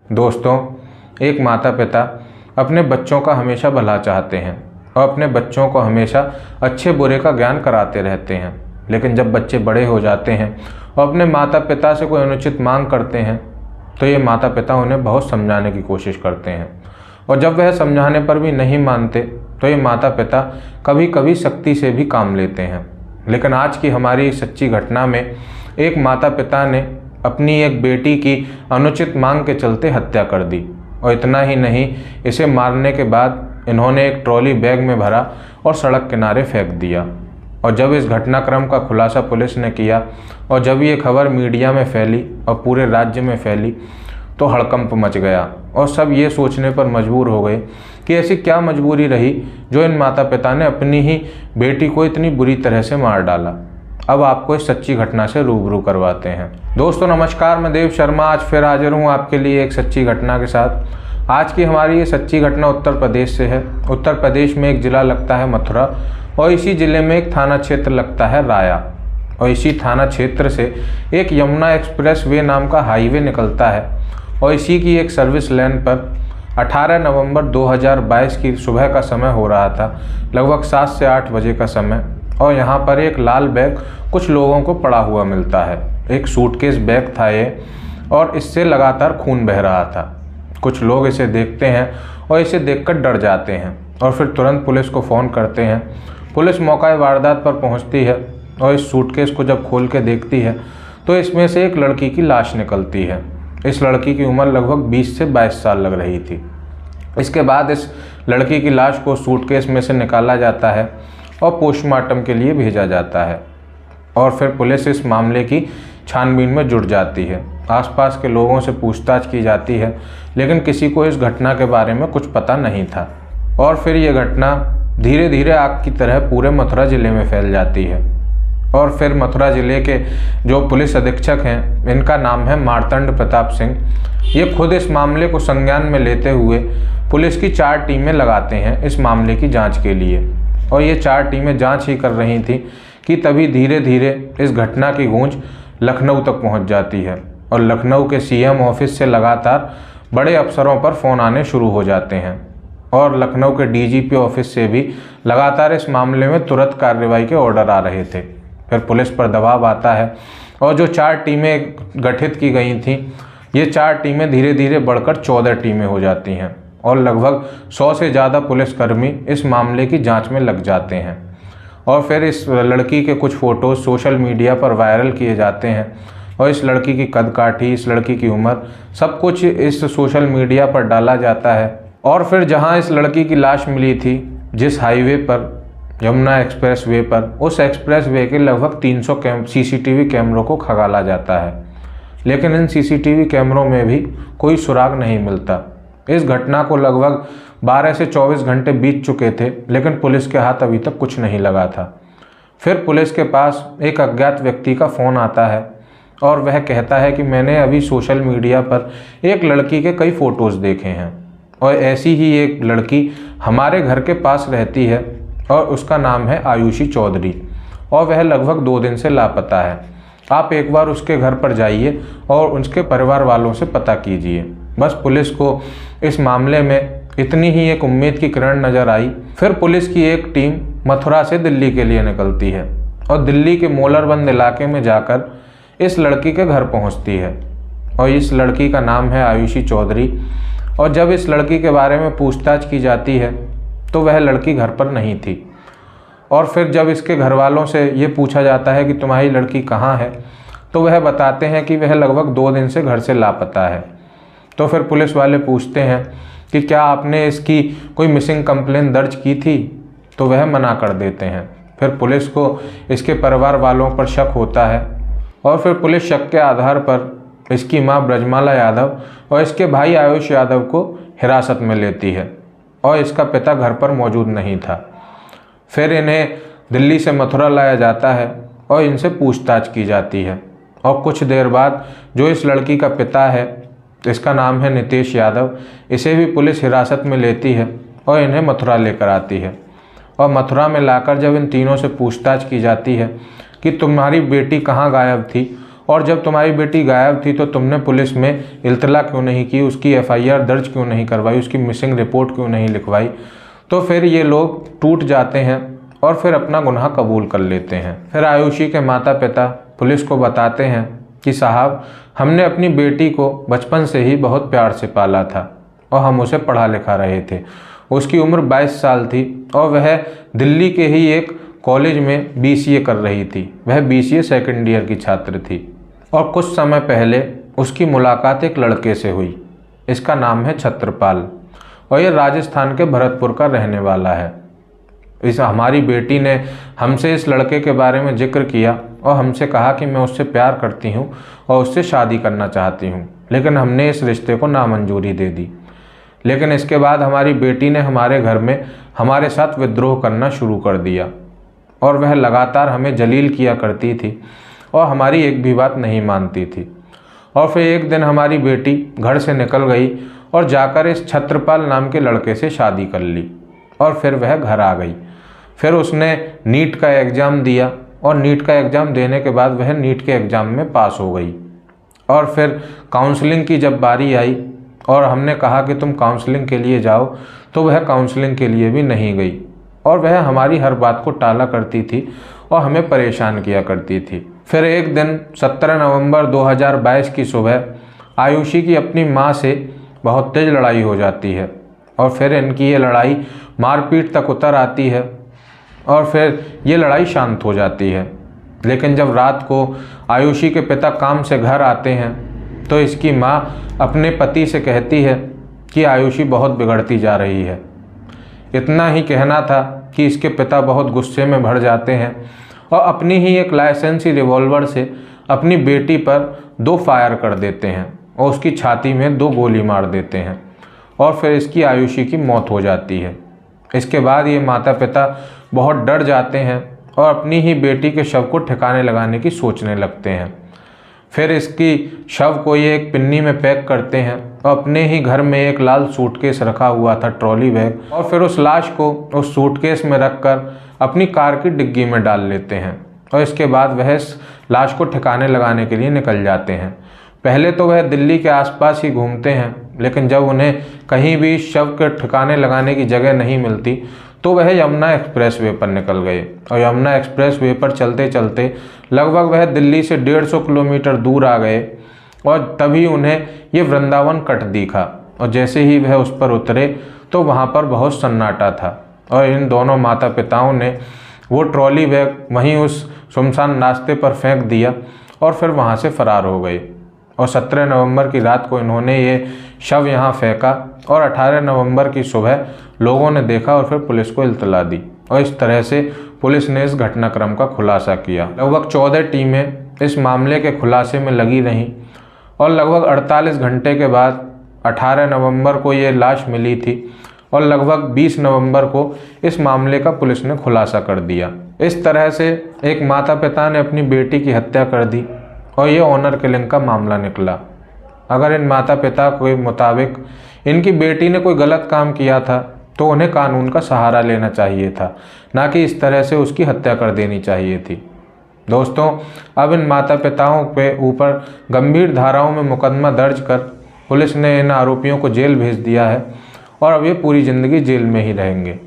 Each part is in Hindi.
दोस्तों, एक माता पिता अपने बच्चों का हमेशा भला चाहते हैं और अपने बच्चों को हमेशा अच्छे बुरे का ज्ञान कराते रहते हैं। लेकिन जब बच्चे बड़े हो जाते हैं और अपने माता पिता से कोई अनुचित मांग करते हैं तो ये माता पिता उन्हें बहुत समझाने की कोशिश करते हैं, और जब वह समझाने पर भी नहीं मानते तो ये माता पिता कभी कभी सख्ती से भी काम लेते हैं। लेकिन आज की हमारी सच्ची घटना में एक माता पिता ने अपनी एक बेटी की अनुचित मांग के चलते हत्या कर दी, और इतना ही नहीं, इसे मारने के बाद इन्होंने एक ट्रॉली बैग में भरा और सड़क किनारे फेंक दिया। और जब इस घटनाक्रम का खुलासा पुलिस ने किया और जब ये खबर मीडिया में फैली और पूरे राज्य में फैली तो हड़कंप मच गया, और सब ये सोचने पर मजबूर हो गए कि ऐसी क्या मजबूरी रही जो इन माता पिता ने अपनी ही बेटी को इतनी बुरी तरह से मार डाला। अब आपको इस सच्ची घटना से रूबरू करवाते हैं। दोस्तों नमस्कार, मैं देव शर्मा आज फिर हाजिर हूँ आपके लिए एक सच्ची घटना के साथ। आज की हमारी ये सच्ची घटना उत्तर प्रदेश से है। उत्तर प्रदेश में एक ज़िला लगता है मथुरा, और इसी ज़िले में एक थाना क्षेत्र लगता है राया, और इसी थाना क्षेत्र से एक यमुना एक्सप्रेस वे नाम का हाईवे निकलता है। और इसी की एक सर्विस लेन पर 18 नवंबर 2022 की सुबह का समय हो रहा था, लगभग 7 से 8 बजे का समय। और यहाँ पर एक लाल बैग कुछ लोगों को पड़ा हुआ मिलता है। एक सूटकेस बैग था ये, और इससे लगातार खून बह रहा था। कुछ लोग इसे देखते हैं और इसे देखकर डर जाते हैं और फिर तुरंत पुलिस को फ़ोन करते हैं। पुलिस मौका वारदात पर पहुंचती है और इस सूटकेस को जब खोल के देखती है तो इसमें से एक लड़की की लाश निकलती है। इस लड़की की उम्र लगभग 20 से 22 साल लग रही थी। इसके बाद इस लड़की की लाश को सूटकेस में से निकाला जाता है और पोस्टमार्टम के लिए भेजा जाता है, और फिर पुलिस इस मामले की छानबीन में जुट जाती है। आसपास के लोगों से पूछताछ की जाती है, लेकिन किसी को इस घटना के बारे में कुछ पता नहीं था। और फिर ये घटना धीरे धीरे आग की तरह पूरे मथुरा ज़िले में फैल जाती है। और फिर मथुरा ज़िले के जो पुलिस अधीक्षक हैं, इनका नाम है मार्तंड प्रताप सिंह, ये खुद इस मामले को संज्ञान में लेते हुए पुलिस की 4 टीमें लगाते हैं इस मामले की जांच के लिए। और ये 4 टीमें जांच ही कर रही थी कि तभी धीरे धीरे इस घटना की गूंज लखनऊ तक पहुंच जाती है, और लखनऊ के सीएम ऑफिस से लगातार बड़े अफसरों पर फ़ोन आने शुरू हो जाते हैं, और लखनऊ के डीजीपी ऑफिस से भी लगातार इस मामले में तुरंत कार्रवाई के ऑर्डर आ रहे थे। फिर पुलिस पर दबाव आता है और जो 4 टीमें गठित की गई थीं, ये 4 टीमें धीरे धीरे बढ़कर 14 टीमें हो जाती हैं, और लगभग 100 से ज़्यादा पुलिसकर्मी इस मामले की जांच में लग जाते हैं। और फिर इस लड़की के कुछ फ़ोटोज़ सोशल मीडिया पर वायरल किए जाते हैं, और इस लड़की की कदकाठी, इस लड़की की उम्र, सब कुछ इस सोशल मीडिया पर डाला जाता है। और फिर जहां इस लड़की की लाश मिली थी, जिस हाईवे पर, यमुना एक्सप्रेस वे पर, उस एक्सप्रेस वे के लगभग 300 सीसीटीवी कैमरों को खंगाला जाता है। लेकिन इन सीसीटीवी कैमरों में भी कोई सुराग नहीं मिलता। इस घटना को लगभग 12 से 24 घंटे बीत चुके थे, लेकिन पुलिस के हाथ अभी तक कुछ नहीं लगा था। फिर पुलिस के पास एक अज्ञात व्यक्ति का फ़ोन आता है, और वह कहता है कि मैंने अभी सोशल मीडिया पर एक लड़की के कई फ़ोटोज़ देखे हैं, और ऐसी ही एक लड़की हमारे घर के पास रहती है, और उसका नाम है आयुषी चौधरी, और वह लगभग 2 दिन से लापता है। आप एक बार उसके घर पर जाइए और उसके परिवार वालों से पता कीजिए। बस पुलिस को इस मामले में इतनी ही एक उम्मीद की किरण नज़र आई। फिर पुलिस की एक टीम मथुरा से दिल्ली के लिए निकलती है, और दिल्ली के मोलरबंद इलाके में जाकर इस लड़की के घर पहुंचती है, और इस लड़की का नाम है आयुषी चौधरी। और जब इस लड़की के बारे में पूछताछ की जाती है तो वह लड़की घर पर नहीं थी। और फिर जब इसके घर वालों से ये पूछा जाता है कि तुम्हारी लड़की कहाँ है, तो वह बताते हैं कि वह लगभग 2 दिन से घर से लापता है। तो फिर पुलिस वाले पूछते हैं कि क्या आपने इसकी कोई मिसिंग कंप्लेंट दर्ज की थी, तो वह मना कर देते हैं। फिर पुलिस को इसके परिवार वालों पर शक होता है, और फिर पुलिस शक के आधार पर इसकी मां ब्रजमाला यादव और इसके भाई आयुष यादव को हिरासत में लेती है, और इसका पिता घर पर मौजूद नहीं था। फिर इन्हें दिल्ली से मथुरा लाया जाता है और इनसे पूछताछ की जाती है, और कुछ देर बाद जो इस लड़की का पिता है, इसका नाम है नितेश यादव, इसे भी पुलिस हिरासत में लेती है और इन्हें मथुरा लेकर आती है। और मथुरा में लाकर जब इन तीनों से पूछताछ की जाती है कि तुम्हारी बेटी कहाँ गायब थी और जब तुम्हारी बेटी गायब थी तो तुमने पुलिस में इल्तला क्यों नहीं की, उसकी एफआईआर दर्ज क्यों नहीं करवाई, उसकी मिसिंग रिपोर्ट क्यों नहीं लिखवाई। तो फिर ये लोग टूट जाते हैं और फिर अपना गुनाह कबूल कर लेते हैं। फिर आयुषी के माता पिता पुलिस को बताते हैं कि साहब, हमने अपनी बेटी को बचपन से ही बहुत प्यार से पाला था और हम उसे पढ़ा लिखा रहे थे। उसकी उम्र 22 साल थी और वह दिल्ली के ही एक कॉलेज में बीसीए कर रही थी। वह बीसीए सेकंड ईयर की छात्र थी और कुछ समय पहले उसकी मुलाकात एक लड़के से हुई। इसका नाम है छत्रपाल और यह राजस्थान के भरतपुर का रहने वाला है। हमारी बेटी ने हमसे इस लड़के के बारे में जिक्र किया और हमसे कहा कि मैं उससे प्यार करती हूँ और उससे शादी करना चाहती हूँ, लेकिन हमने इस रिश्ते को नामंजूरी दे दी। लेकिन इसके बाद हमारी बेटी ने हमारे घर में हमारे साथ विद्रोह करना शुरू कर दिया और वह लगातार हमें जलील किया करती थी और हमारी एक भी बात नहीं मानती थी। और फिर एक दिन हमारी बेटी घर से निकल गई और जाकर इस छत्रपाल नाम के लड़के से शादी कर ली और फिर वह घर आ गई। फिर उसने नीट का एग्ज़ाम दिया और नीट का एग्ज़ाम देने के बाद वह नीट के एग्ज़ाम में पास हो गई। और फिर काउंसलिंग की जब बारी आई और हमने कहा कि तुम काउंसलिंग के लिए जाओ, तो वह काउंसलिंग के लिए भी नहीं गई और वह हमारी हर बात को टाला करती थी और हमें परेशान किया करती थी। फिर एक दिन 17 नवंबर 2022 की सुबह आयुषी की अपनी माँ से बहुत तेज़ लड़ाई हो जाती है और फिर इनकी ये लड़ाई मारपीट तक उतर आती है और फिर ये लड़ाई शांत हो जाती है। लेकिन जब रात को आयुषी के पिता काम से घर आते हैं तो इसकी माँ अपने पति से कहती है कि आयुषी बहुत बिगड़ती जा रही है। इतना ही कहना था कि इसके पिता बहुत गुस्से में भर जाते हैं और अपनी ही एक लाइसेंसी रिवॉल्वर से अपनी बेटी पर 2 फायर कर देते हैं और उसकी छाती में 2 गोली मार देते हैं और फिर इसकी आयुषी की मौत हो जाती है। इसके बाद ये माता पिता बहुत डर जाते हैं और अपनी ही बेटी के शव को ठिकाने लगाने की सोचने लगते हैं। फिर इसकी शव को ये एक पिन्नी में पैक करते हैं और अपने ही घर में एक लाल सूटकेस रखा हुआ था, ट्रॉली बैग, और फिर उस लाश को उस सूटकेस में रखकर अपनी कार की डिग्गी में डाल लेते हैं और इसके बाद वह इस लाश को ठिकाने लगाने के लिए निकल जाते हैं। पहले तो वह दिल्ली के आसपास ही घूमते हैं, लेकिन जब उन्हें कहीं भी शव के ठिकाने लगाने की जगह नहीं मिलती तो वह यमुना एक्सप्रेसवे पर निकल गए और यमुना एक्सप्रेसवे पर चलते चलते लगभग वह दिल्ली से 150 किलोमीटर दूर आ गए और तभी उन्हें ये वृंदावन कट दिखा और जैसे ही वह उस पर उतरे तो वहाँ पर बहुत सन्नाटा था और इन दोनों माता पिताओं ने वो ट्रॉली बैग वहीं उस सुनसान रास्ते पर फेंक दिया और फिर वहाँ से फरार हो गए। और 17 नवंबर की रात को इन्होंने ये शव यहाँ फेंका और 18 नवंबर की सुबह लोगों ने देखा और फिर पुलिस को इल्तला दी और इस तरह से पुलिस ने इस घटनाक्रम का खुलासा किया। लगभग 14 टीमें इस मामले के खुलासे में लगी रहीं और लगभग 48 घंटे के बाद 18 नवंबर को ये लाश मिली थी और लगभग 20 नवंबर को इस मामले का पुलिस ने खुलासा कर दिया। इस तरह से एक माता पिता ने अपनी बेटी की हत्या कर दी और ये ऑनर किलिंग का मामला निकला। अगर इन माता पिता के मुताबिक इनकी बेटी ने कोई गलत काम किया था तो उन्हें कानून का सहारा लेना चाहिए था, ना कि इस तरह से उसकी हत्या कर देनी चाहिए थी। दोस्तों, अब इन माता पिताओं पे ऊपर गंभीर धाराओं में मुकदमा दर्ज कर पुलिस ने इन आरोपियों को जेल भेज दिया है और अब ये पूरी ज़िंदगी जेल में ही रहेंगे।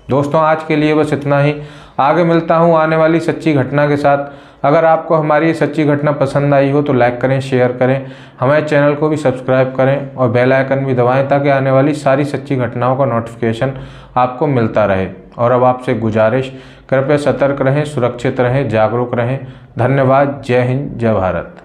दोस्तों, आज के लिए बस इतना ही। आगे मिलता हूँ आने वाली सच्ची घटना के साथ। अगर आपको हमारी ये सच्ची घटना पसंद आई हो तो लाइक करें, शेयर करें, हमारे चैनल को भी सब्सक्राइब करें और बेल आइकन भी दबाएं ताकि आने वाली सारी सच्ची घटनाओं का नोटिफिकेशन आपको मिलता रहे। और अब आपसे गुजारिश, कृपया सतर्क रहें, सुरक्षित रहें, जागरूक रहें। धन्यवाद। जय हिंद, जय भारत।